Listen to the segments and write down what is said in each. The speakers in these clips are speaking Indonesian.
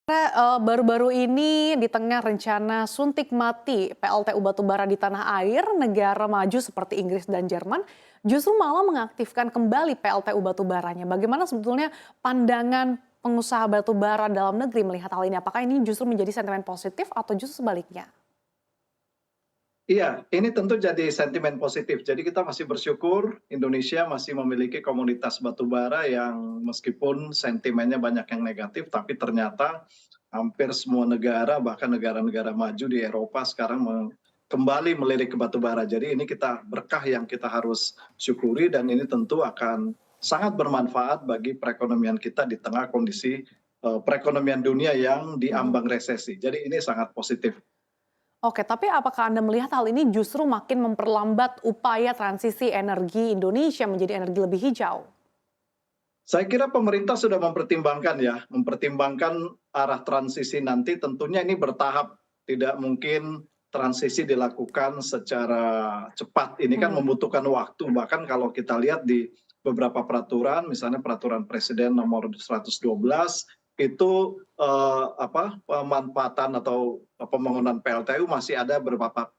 Baru-baru ini di tengah rencana suntik mati PLTU batubara di tanah air, negara maju seperti Inggris dan Jerman justru malah mengaktifkan kembali PLTU batubaranya. Bagaimana sebetulnya pandangan pengusaha batubara dalam negeri melihat hal ini? Apakah ini justru menjadi sentimen positif atau justru sebaliknya? Iya, ini tentu jadi sentimen positif. Jadi kita masih bersyukur Indonesia masih memiliki komoditas batubara yang meskipun sentimennya banyak yang negatif, tapi ternyata hampir semua negara, bahkan negara-negara maju di Eropa sekarang kembali melirik ke batubara. Jadi ini kita berkah yang kita harus syukuri dan ini tentu akan sangat bermanfaat bagi perekonomian kita di tengah kondisi perekonomian dunia yang Mhm. diambang resesi. Jadi ini sangat positif. Oke, tapi apakah Anda melihat hal ini justru makin memperlambat upaya transisi energi Indonesia menjadi energi lebih hijau? Saya kira pemerintah sudah mempertimbangkan ya, mempertimbangkan arah transisi nanti tentunya ini bertahap, tidak mungkin transisi dilakukan secara cepat. Ini kan Mhm. membutuhkan waktu, bahkan kalau kita lihat di beberapa peraturan, misalnya peraturan Presiden nomor 112 itu pemanfaatan atau pembangunan PLTU masih ada beberapa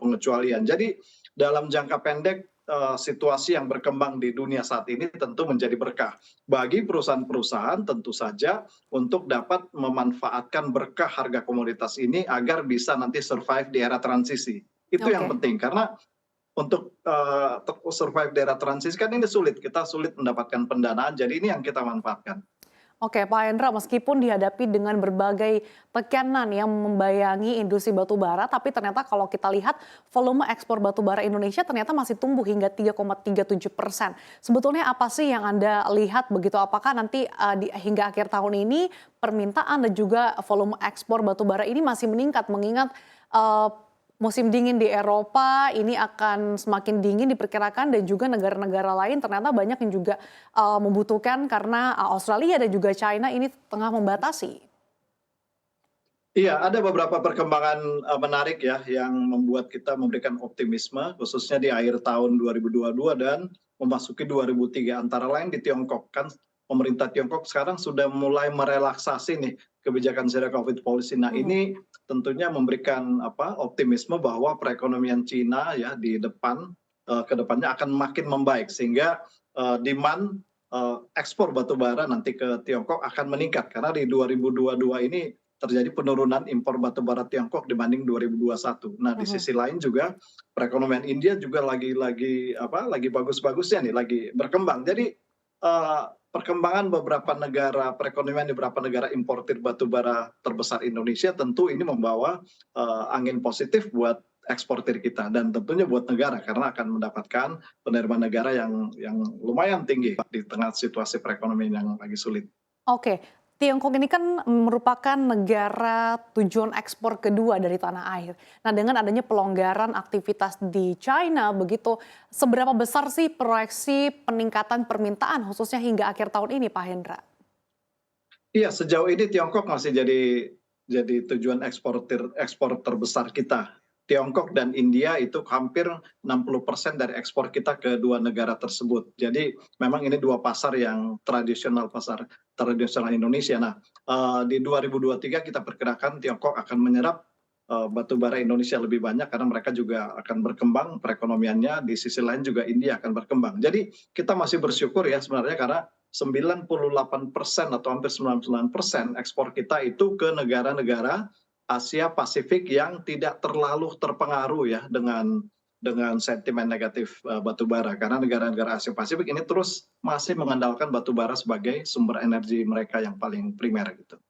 pengecualian. Jadi dalam jangka pendek situasi yang berkembang di dunia saat ini tentu menjadi berkah bagi perusahaan-perusahaan tentu saja untuk dapat memanfaatkan berkah harga komoditas ini agar bisa nanti survive di era transisi. Itu yang Oke. penting karena untuk survive di era transisi kan ini sulit, kita sulit mendapatkan pendanaan, jadi ini yang kita manfaatkan. Oke, Pak Hendra, meskipun dihadapi dengan berbagai tekanan yang membayangi industri batubara, tapi ternyata kalau kita lihat volume ekspor batubara Indonesia ternyata masih tumbuh hingga 3,37%. Sebetulnya apa sih yang Anda lihat begitu? Apakah nanti hingga akhir tahun ini permintaan dan juga volume ekspor batubara ini masih meningkat mengingat eh, musim dingin di Eropa ini akan semakin dingin diperkirakan dan juga negara-negara lain ternyata banyak yang juga membutuhkan karena Australia dan juga China ini tengah membatasi. Iya, ada beberapa perkembangan menarik ya yang membuat kita memberikan optimisme khususnya di akhir tahun 2022 dan memasuki 2003 antara lain di Tiongkok kan pemerintah Tiongkok sekarang sudah mulai merelaksasi nih kebijakan zero covid policy. Nah, Mhm. ini tentunya memberikan optimisme bahwa perekonomian Cina ya di depan ke depannya akan makin membaik sehingga demand ekspor batu bara nanti ke Tiongkok akan meningkat karena di 2022 ini terjadi penurunan impor batu bara Tiongkok dibanding 2021. Nah, di Mhm. sisi lain juga perekonomian India juga lagi bagus-bagusnya nih, lagi berkembang. Jadi perkembangan beberapa negara perekonomian di beberapa negara importir batu bara terbesar Indonesia tentu ini membawa angin positif buat eksportir kita dan tentunya buat negara karena akan mendapatkan penerimaan negara yang lumayan tinggi di tengah situasi perekonomian yang lagi sulit. Oke, Tiongkok ini kan merupakan negara tujuan ekspor kedua dari tanah air. Nah, dengan adanya pelonggaran aktivitas di China begitu, seberapa besar sih proyeksi peningkatan permintaan khususnya hingga akhir tahun ini, Pak Hendra? Iya, sejauh ini Tiongkok masih jadi tujuan ekspor terbesar kita. Tiongkok dan India itu hampir 60% dari ekspor kita ke dua negara tersebut. Jadi memang ini dua pasar yang tradisional, pasar tradisional Indonesia. Nah, di 2023 kita perkirakan Tiongkok akan menyerap batu bara Indonesia lebih banyak karena mereka juga akan berkembang perekonomiannya, di sisi lain juga India akan berkembang. Jadi kita masih bersyukur ya sebenarnya karena 98% atau hampir 99% ekspor kita itu ke negara-negara Asia Pasifik yang tidak terlalu terpengaruh ya dengan sentimen negatif batu bara karena negara-negara Asia Pasifik ini terus masih mengandalkan batu bara sebagai sumber energi mereka yang paling primer gitu.